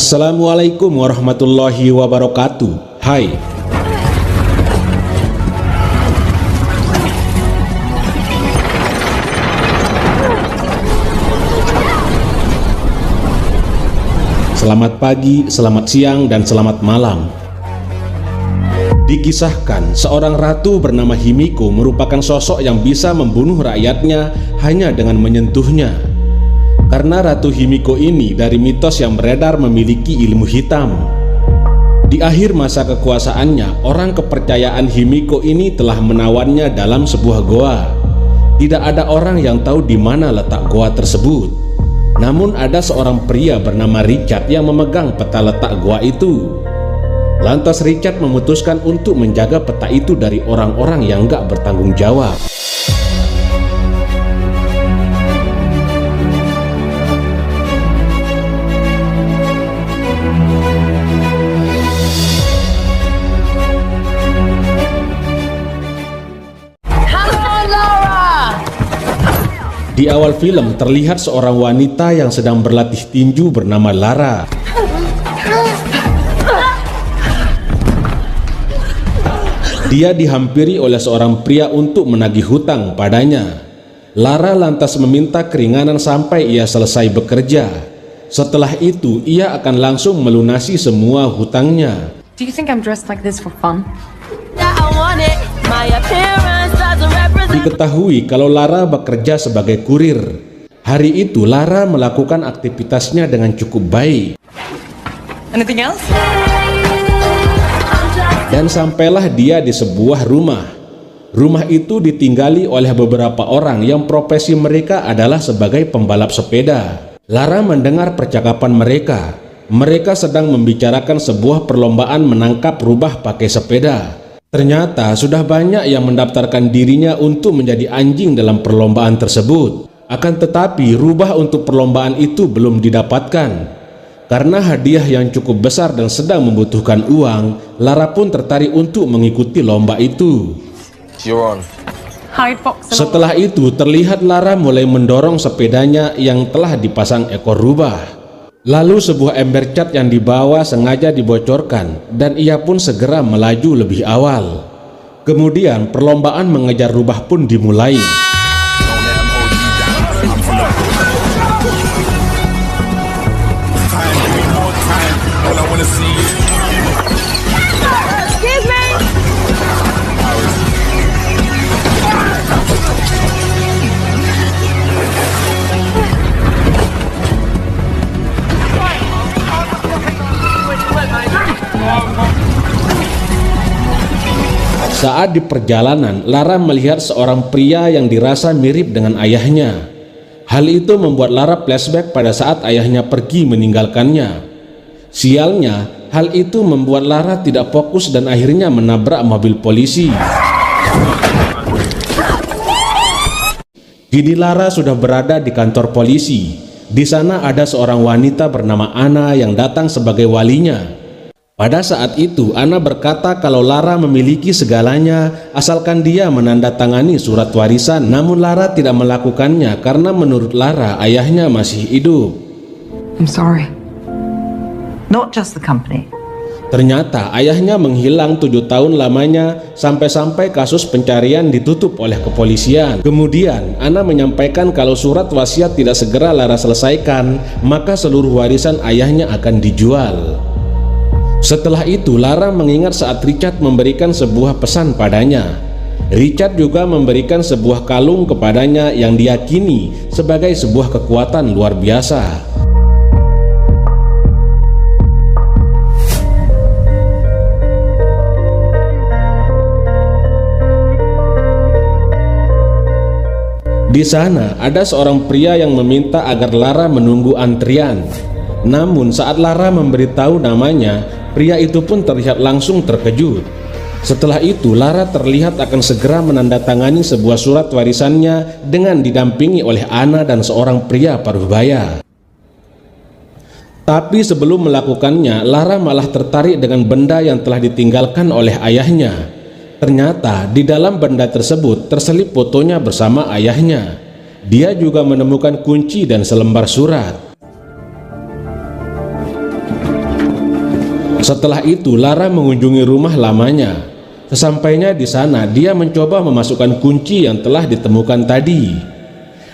Assalamualaikum warahmatullahi wabarakatuh. Hai. Selamat pagi, selamat siang, dan selamat malam. Dikisahkan, seorang ratu bernama Himiko merupakan sosok yang bisa membunuh rakyatnya hanya dengan menyentuhnya. Karena Ratu Himiko ini dari mitos yang beredar memiliki ilmu hitam. Di akhir masa kekuasaannya, orang kepercayaan Himiko ini telah menawannya dalam sebuah goa. Tidak ada orang yang tahu di mana letak goa tersebut. Namun ada seorang pria bernama Richard yang memegang peta letak goa itu. Lantas Richard memutuskan untuk menjaga peta itu dari orang-orang yang gak bertanggung jawab. Di awal film terlihat seorang wanita yang sedang berlatih tinju bernama Lara. Dia dihampiri oleh seorang pria untuk menagih hutang padanya. Lara lantas meminta keringanan sampai ia selesai bekerja. Setelah itu ia akan langsung melunasi semua hutangnya. Do you think I'm dressed like this for fun? Diketahui kalau Lara bekerja sebagai kurir. Hari itu Lara melakukan aktivitasnya dengan cukup baik. Anything else? Dan sampailah dia di sebuah rumah. Rumah itu ditinggali oleh beberapa orang yang profesi mereka adalah sebagai pembalap sepeda. Lara mendengar percakapan mereka. Mereka sedang membicarakan sebuah perlombaan menangkap rubah pakai sepeda. Ternyata sudah banyak yang mendaftarkan dirinya untuk menjadi anjing dalam perlombaan tersebut. Akan tetapi rubah untuk perlombaan itu belum didapatkan. Karena hadiah yang cukup besar dan sedang membutuhkan uang, Lara pun tertarik untuk mengikuti lomba itu. Setelah itu terlihat Lara mulai mendorong sepedanya yang telah dipasang ekor rubah. Lalu sebuah ember cat yang dibawa sengaja dibocorkan dan ia pun segera melaju lebih awal. Kemudian perlombaan mengejar rubah pun dimulai. Saat di perjalanan, Lara melihat seorang pria yang dirasa mirip dengan ayahnya. Hal itu membuat Lara flashback pada saat ayahnya pergi meninggalkannya. Sialnya, hal itu membuat Lara tidak fokus dan akhirnya menabrak mobil polisi. Kini Lara sudah berada di kantor polisi. Di sana ada seorang wanita bernama Anna yang datang sebagai walinya. Pada saat itu, Anna berkata kalau Lara memiliki segalanya asalkan dia menandatangani surat warisan. Namun Lara tidak melakukannya karena menurut Lara ayahnya masih hidup. I'm sorry. Not just the company. Ternyata ayahnya menghilang 7 tahun lamanya sampai-sampai kasus pencarian ditutup oleh kepolisian. Kemudian Anna menyampaikan kalau surat wasiat tidak segera Lara selesaikan, maka seluruh warisan ayahnya akan dijual. Setelah itu Lara mengingat saat Richard memberikan sebuah pesan padanya. Richard juga memberikan sebuah kalung kepadanya yang diyakini sebagai sebuah kekuatan luar biasa. Di sana ada seorang pria yang meminta agar Lara menunggu antrian. Namun saat Lara memberitahu namanya, pria itu pun terlihat langsung terkejut. Setelah itu Lara terlihat akan segera menandatangani sebuah surat warisannya dengan didampingi oleh Anna dan seorang pria paruhbaya. Tapi sebelum melakukannya, Lara malah tertarik dengan benda yang telah ditinggalkan oleh ayahnya. Ternyata di dalam benda tersebut terselip fotonya bersama ayahnya. Dia juga menemukan kunci dan selembar surat. Setelah itu Lara mengunjungi rumah lamanya. Sesampainya di sana dia mencoba memasukkan kunci yang telah ditemukan tadi.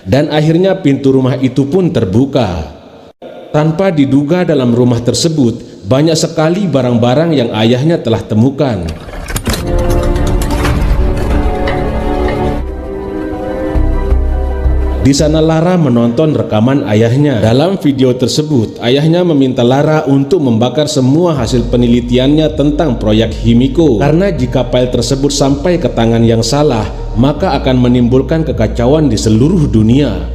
Dan akhirnya pintu rumah itu pun terbuka. Tanpa diduga dalam rumah tersebut banyak sekali barang-barang yang ayahnya telah temukan. Di sana Lara menonton rekaman ayahnya. Dalam video tersebut, ayahnya meminta Lara untuk membakar semua hasil penelitiannya tentang proyek Himiko. Karena jika file tersebut sampai ke tangan yang salah, maka akan menimbulkan kekacauan di seluruh dunia.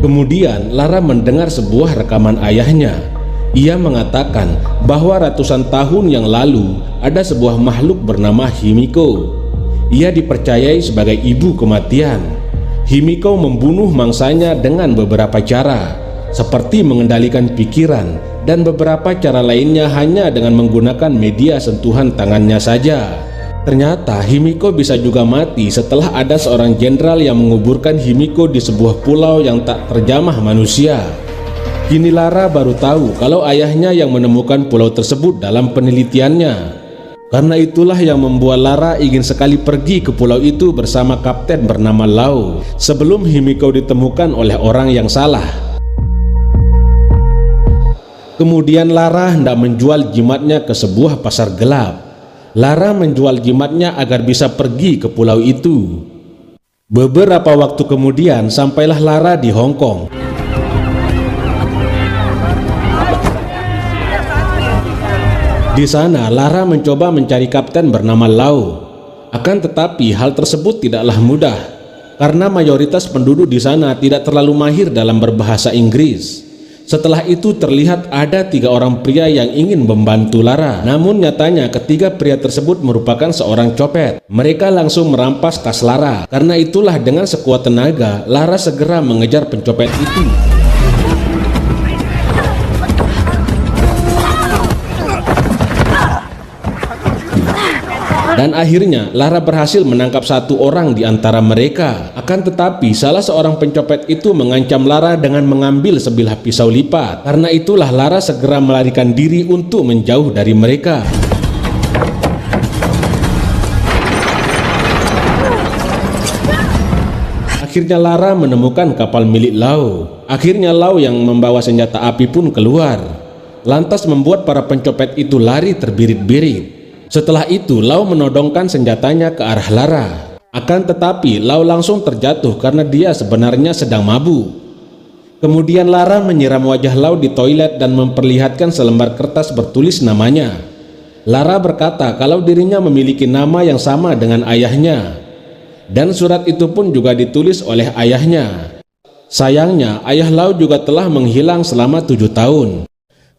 Kemudian Lara mendengar sebuah rekaman ayahnya. Ia mengatakan bahwa ratusan tahun yang lalu ada sebuah makhluk bernama Himiko. Ia dipercayai sebagai ibu kematian. Himiko membunuh mangsanya dengan beberapa cara, seperti mengendalikan pikiran, dan beberapa cara lainnya hanya dengan menggunakan media sentuhan tangannya saja. Ternyata Himiko bisa juga mati setelah ada seorang jenderal yang menguburkan Himiko di sebuah pulau yang tak terjamah manusia. Kini Lara baru tahu kalau ayahnya yang menemukan pulau tersebut dalam penelitiannya. Karena itulah yang membuat Lara ingin sekali pergi ke pulau itu bersama kapten bernama Lau sebelum Himiko ditemukan oleh orang yang salah. Kemudian Lara hendak menjual jimatnya ke sebuah pasar gelap. Lara menjual jimatnya agar bisa pergi ke pulau itu. Beberapa waktu kemudian sampailah Lara di Hong Kong. Di sana Lara mencoba mencari kapten bernama Lau. Akan tetapi hal tersebut tidaklah mudah karena mayoritas penduduk di sana tidak terlalu mahir dalam berbahasa Inggris. Setelah itu terlihat ada 3 orang pria yang ingin membantu Lara. Namun nyatanya ketiga pria tersebut merupakan seorang copet. Mereka langsung merampas tas Lara. Karena itulah dengan sekuat tenaga Lara segera mengejar pencopet itu. Dan akhirnya Lara berhasil menangkap 1 orang di antara mereka. Akan tetapi salah seorang pencopet itu mengancam Lara dengan mengambil sebilah pisau lipat. Karena itulah Lara segera melarikan diri untuk menjauh dari mereka. Akhirnya Lara menemukan kapal milik Lau. Akhirnya Lau yang membawa senjata api pun keluar. Lantas membuat para pencopet itu lari terbirit-birit. Setelah itu Lau menodongkan senjatanya ke arah Lara. Akan tetapi Lau langsung terjatuh karena dia sebenarnya sedang mabuk. Kemudian Lara menyiram wajah Lau di toilet dan memperlihatkan selembar kertas bertulis namanya. Lara berkata kalau dirinya memiliki nama yang sama dengan ayahnya. Dan surat itu pun juga ditulis oleh ayahnya. Sayangnya ayah Lau juga telah menghilang selama 7 tahun.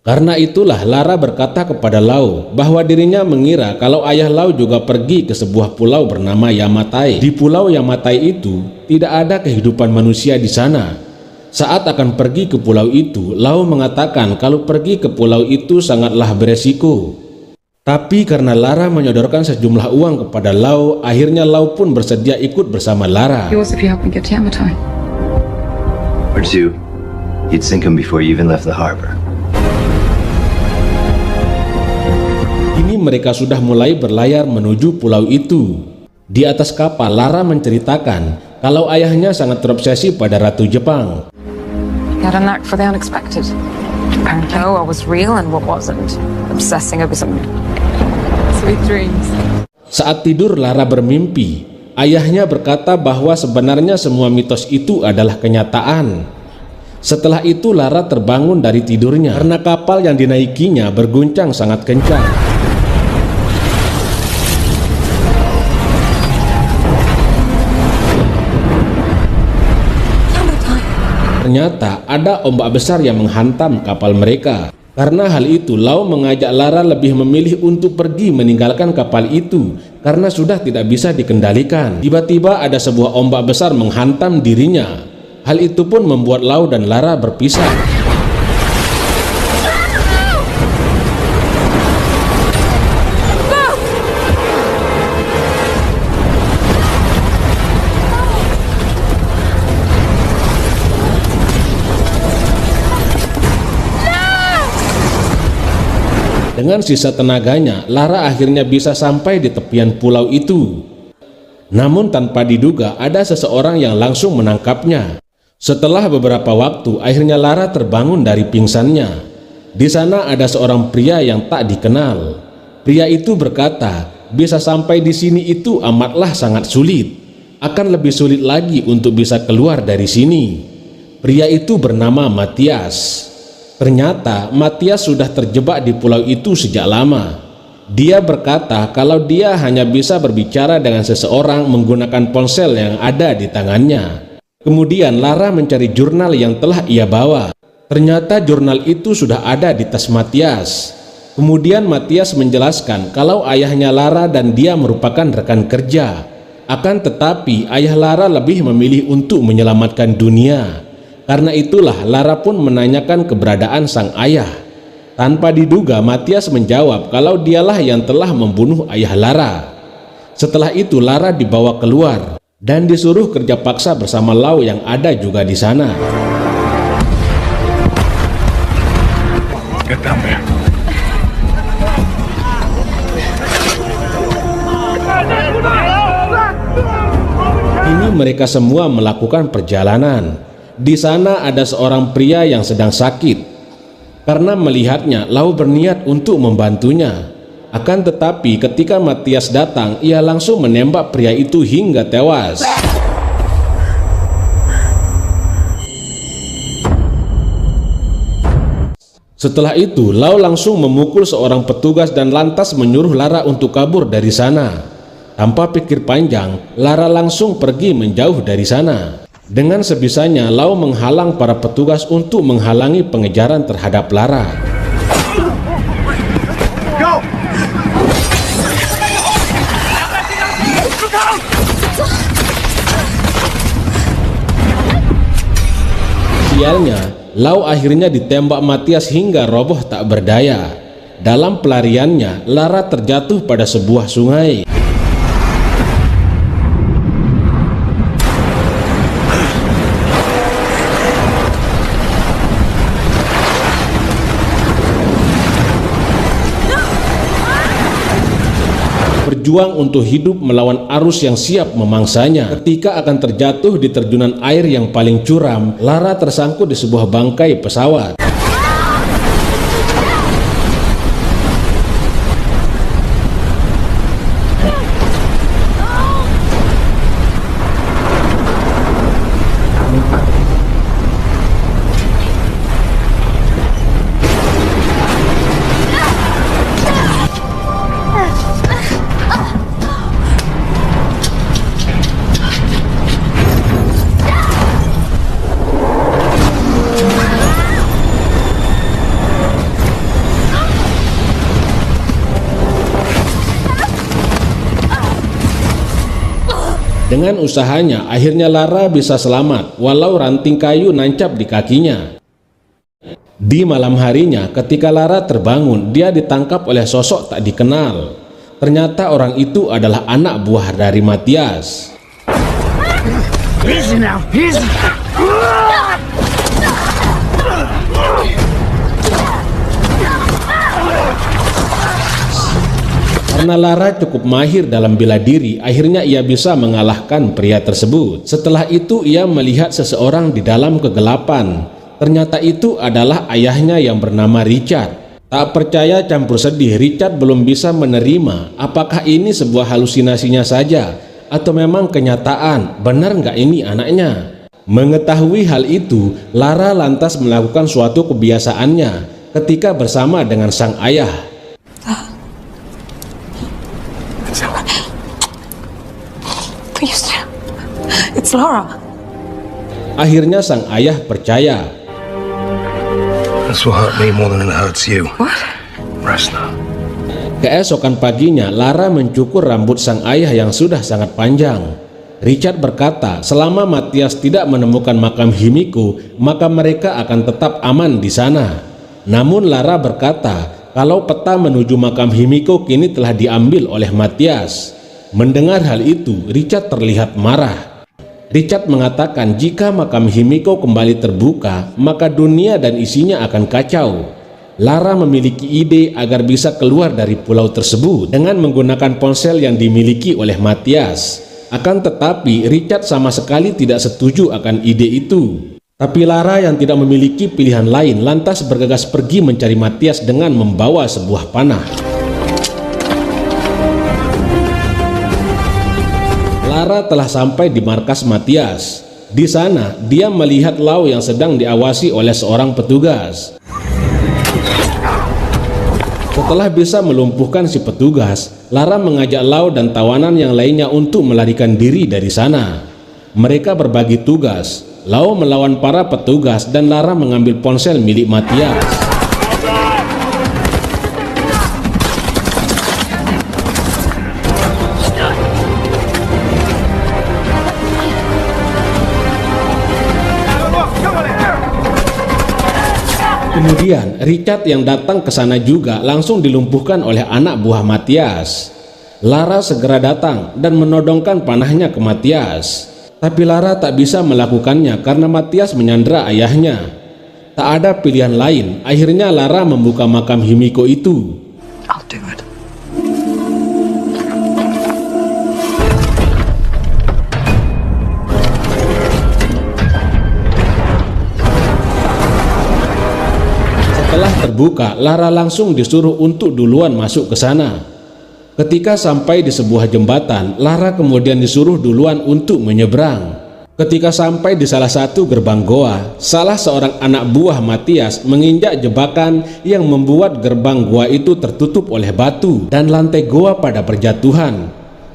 Karena itulah Lara berkata kepada Lau bahwa dirinya mengira kalau ayah Lau juga pergi ke sebuah pulau bernama Yamatai. Di pulau Yamatai itu tidak ada kehidupan manusia di sana. Saat akan pergi ke pulau itu, Lau mengatakan kalau pergi ke pulau itu sangatlah beresiko. Tapi karena Lara menyodorkan sejumlah uang kepada Lau, akhirnya Lau pun bersedia ikut bersama Lara. Yours if you help me get to Yamatai. Or 2, you'd sink him before you even left the harbor. Kini mereka sudah mulai berlayar menuju pulau itu. Di atas kapal Lara menceritakan kalau ayahnya sangat terobsesi pada Ratu Jepang. He had a knack for the unexpected. Apparently, what was real and what wasn't. Obsessing over some sweet dreams. Saat tidur Lara bermimpi. Ayahnya berkata bahwa sebenarnya semua mitos itu adalah kenyataan. Setelah itu Lara terbangun dari tidurnya karena kapal yang dinaikinya berguncang sangat kencang. Ternyata ada ombak besar yang menghantam kapal mereka. Karena hal itu Lau mengajak Lara lebih memilih untuk pergi meninggalkan kapal itu karena sudah tidak bisa dikendalikan. Tiba-tiba ada sebuah ombak besar menghantam dirinya. Hal itu pun membuat Lau dan Lara berpisah. Dengan sisa tenaganya, Lara akhirnya bisa sampai di tepian pulau itu. Namun tanpa diduga ada seseorang yang langsung menangkapnya. Setelah beberapa waktu, akhirnya Lara terbangun dari pingsannya. Di sana ada seorang pria yang tak dikenal. Pria itu berkata, bisa sampai di sini itu amatlah sangat sulit. Akan lebih sulit lagi untuk bisa keluar dari sini. Pria itu bernama Matias. Ternyata Matias sudah terjebak di pulau itu sejak lama. Dia berkata kalau dia hanya bisa berbicara dengan seseorang menggunakan ponsel yang ada di tangannya. Kemudian Lara mencari jurnal yang telah ia bawa. Ternyata jurnal itu sudah ada di tas Matias. Kemudian Matias menjelaskan kalau ayahnya Lara dan dia merupakan rekan kerja. Akan tetapi ayah Lara lebih memilih untuk menyelamatkan dunia. Karena itulah Lara pun menanyakan keberadaan sang ayah. Tanpa diduga Matias menjawab kalau dialah yang telah membunuh ayah Lara. Setelah itu Lara dibawa keluar dan disuruh kerja paksa bersama Lau yang ada juga di sana. Get down there. Kini mereka semua melakukan perjalanan. Di sana ada seorang pria yang sedang sakit. Karena melihatnya, Lau berniat untuk membantunya. Akan tetapi ketika Matias datang, ia langsung menembak pria itu hingga tewas. Setelah itu, Lau langsung memukul seorang petugas dan lantas menyuruh Lara untuk kabur dari sana. Tanpa pikir panjang, Lara langsung pergi menjauh dari sana. Dengan sebisanya, Lau menghalang para petugas untuk menghalangi pengejaran terhadap Lara. Sialnya, Lau akhirnya ditembak Matias hingga roboh tak berdaya. Dalam pelariannya, Lara terjatuh pada sebuah sungai. Berjuang untuk hidup melawan arus yang siap memangsanya. Ketika akan terjatuh di terjunan air yang paling curam, Lara tersangkut di sebuah bangkai pesawat. Dengan usahanya, akhirnya Lara bisa selamat, walau ranting kayu nancap di kakinya. Di malam harinya, ketika Lara terbangun, dia ditangkap oleh sosok tak dikenal. Ternyata orang itu adalah anak buah dari Matias. Easy now, easy. Karena Lara cukup mahir dalam bela diri, akhirnya ia bisa mengalahkan pria tersebut. Setelah itu ia melihat seseorang di dalam kegelapan. Ternyata itu adalah ayahnya yang bernama Richard. Tak percaya campur sedih, Richard belum bisa menerima apakah ini sebuah halusinasinya saja atau memang kenyataan. Benar nggak ini anaknya? Mengetahui hal itu, Lara lantas melakukan suatu kebiasaannya ketika bersama dengan sang ayah. Please, it's Lara. Akhirnya sang ayah percaya. This will hurt me more than it hurts you. What? Rest now. Keesokan paginya, Lara mencukur rambut sang ayah yang sudah sangat panjang. Richard berkata, selama Matias tidak menemukan makam Himiko, maka mereka akan tetap aman di sana. Namun Lara berkata, kalau peta menuju makam Himiko kini telah diambil oleh Matias. Mendengar hal itu, Richard terlihat marah. Richard mengatakan jika makam Himiko kembali terbuka, maka dunia dan isinya akan kacau. Lara memiliki ide agar bisa keluar dari pulau tersebut dengan menggunakan ponsel yang dimiliki oleh Matthias. Akan tetapi Richard sama sekali tidak setuju akan ide itu. Tapi Lara yang tidak memiliki pilihan lain lantas bergegas pergi mencari Matthias dengan membawa sebuah panah. Lara telah sampai di markas Matthias. Di sana, dia melihat Lau yang sedang diawasi oleh seorang petugas. Setelah bisa melumpuhkan si petugas, Lara mengajak Lau dan tawanan yang lainnya untuk melarikan diri dari sana. Mereka berbagi tugas. Lau melawan para petugas dan Lara mengambil ponsel milik Matthias. Kemudian Richard yang datang ke sana juga langsung dilumpuhkan oleh anak buah Matthias. Lara segera datang dan menodongkan panahnya ke Matthias. Tapi Lara tak bisa melakukannya karena Matthias menyandera ayahnya. Tak ada pilihan lain, akhirnya Lara membuka makam Himiko itu. I'll do it. Setelah terbuka, Lara langsung disuruh untuk duluan masuk ke sana. Ketika sampai di sebuah jembatan, Lara kemudian disuruh duluan untuk menyeberang. Ketika sampai di salah satu gerbang goa, salah seorang anak buah Matthias menginjak jebakan yang membuat gerbang goa itu tertutup oleh batu dan lantai goa pada berjatuhan.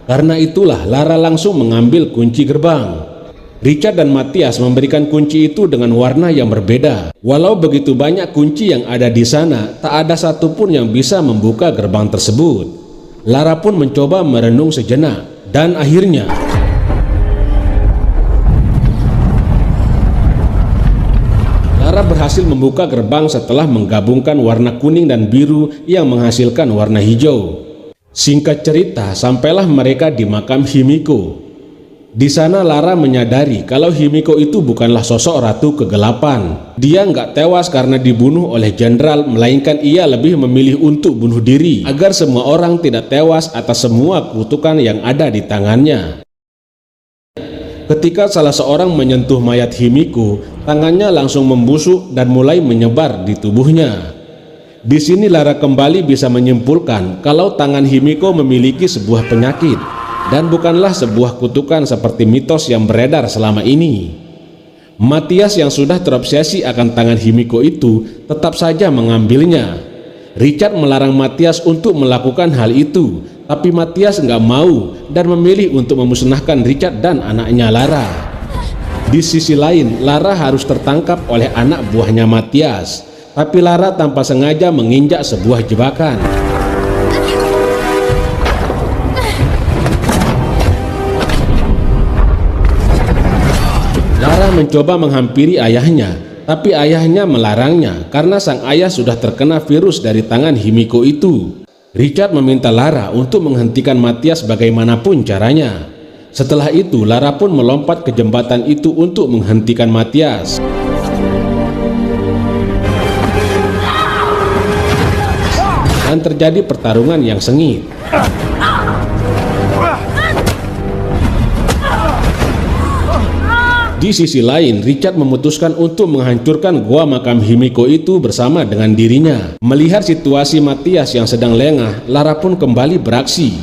Karena itulah Lara langsung mengambil kunci gerbang. Richard dan Matthias memberikan kunci itu dengan warna yang berbeda. Walau begitu banyak kunci yang ada di sana, tak ada satupun yang bisa membuka gerbang tersebut. Lara pun mencoba merenung sejenak, dan akhirnya Lara berhasil membuka gerbang setelah menggabungkan warna kuning dan biru yang menghasilkan warna hijau. Singkat cerita, sampailah mereka di makam Himiko. Di sana Lara menyadari kalau Himiko itu bukanlah sosok ratu kegelapan. Dia nggak tewas karena dibunuh oleh jenderal, melainkan ia lebih memilih untuk bunuh diri agar semua orang tidak tewas atas semua kutukan yang ada di tangannya. Ketika salah seorang menyentuh mayat Himiko, tangannya langsung membusuk dan mulai menyebar di tubuhnya. Di sini Lara kembali bisa menyimpulkan kalau tangan Himiko memiliki sebuah penyakit dan bukanlah sebuah kutukan seperti mitos yang beredar selama ini. Matthias yang sudah terobsesi akan tangan Himiko itu tetap saja mengambilnya. Richard melarang Matthias untuk melakukan hal itu, tapi Matthias nggak mau dan memilih untuk memusnahkan Richard dan anaknya Lara. Di sisi lain, Lara harus tertangkap oleh anak buahnya Matthias, tapi Lara tanpa sengaja menginjak sebuah jebakan. Lara mencoba menghampiri ayahnya, tapi ayahnya melarangnya karena sang ayah sudah terkena virus dari tangan Himiko itu. Richard meminta Lara untuk menghentikan Matthias bagaimanapun caranya. Setelah itu, Lara pun melompat ke jembatan itu untuk menghentikan Matthias. Dan terjadi pertarungan yang sengit. Di sisi lain, Richard memutuskan untuk menghancurkan gua makam Himiko itu bersama dengan dirinya. Melihat situasi Matthias yang sedang lengah, Lara pun kembali beraksi.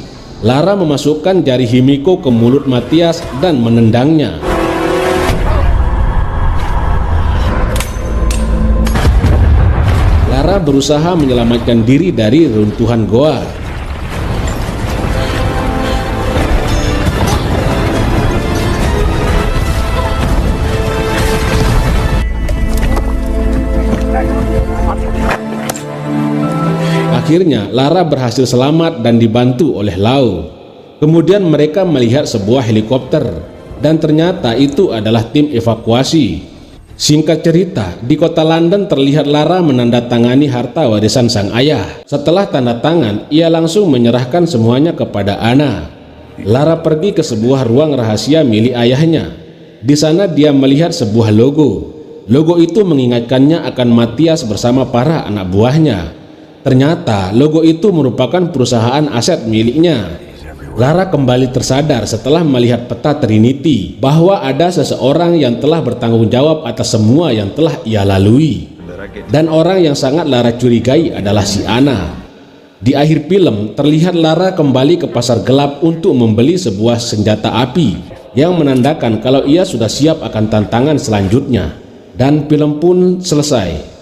Lara memasukkan jari Himiko ke mulut Matthias dan menendangnya. Lara berusaha menyelamatkan diri dari runtuhan goa. Akhirnya Lara berhasil selamat dan dibantu oleh Lau. Kemudian mereka melihat sebuah helikopter dan ternyata itu adalah tim evakuasi. Singkat cerita, di kota London terlihat Lara menandatangani harta warisan sang ayah. Setelah tanda tangan, ia langsung menyerahkan semuanya kepada Anna. Lara pergi ke sebuah ruang rahasia milik ayahnya. Di sana dia melihat sebuah logo. Logo itu mengingatkannya akan Matthias bersama para anak buahnya. Ternyata logo itu merupakan perusahaan aset miliknya. Lara kembali tersadar setelah melihat peta Trinity bahwa ada seseorang yang telah bertanggung jawab atas semua yang telah ia lalui. Dan orang yang sangat Lara curigai adalah si Anna. Di akhir film, terlihat Lara kembali ke pasar gelap untuk membeli sebuah senjata api yang menandakan kalau ia sudah siap akan tantangan selanjutnya. Dan film pun selesai.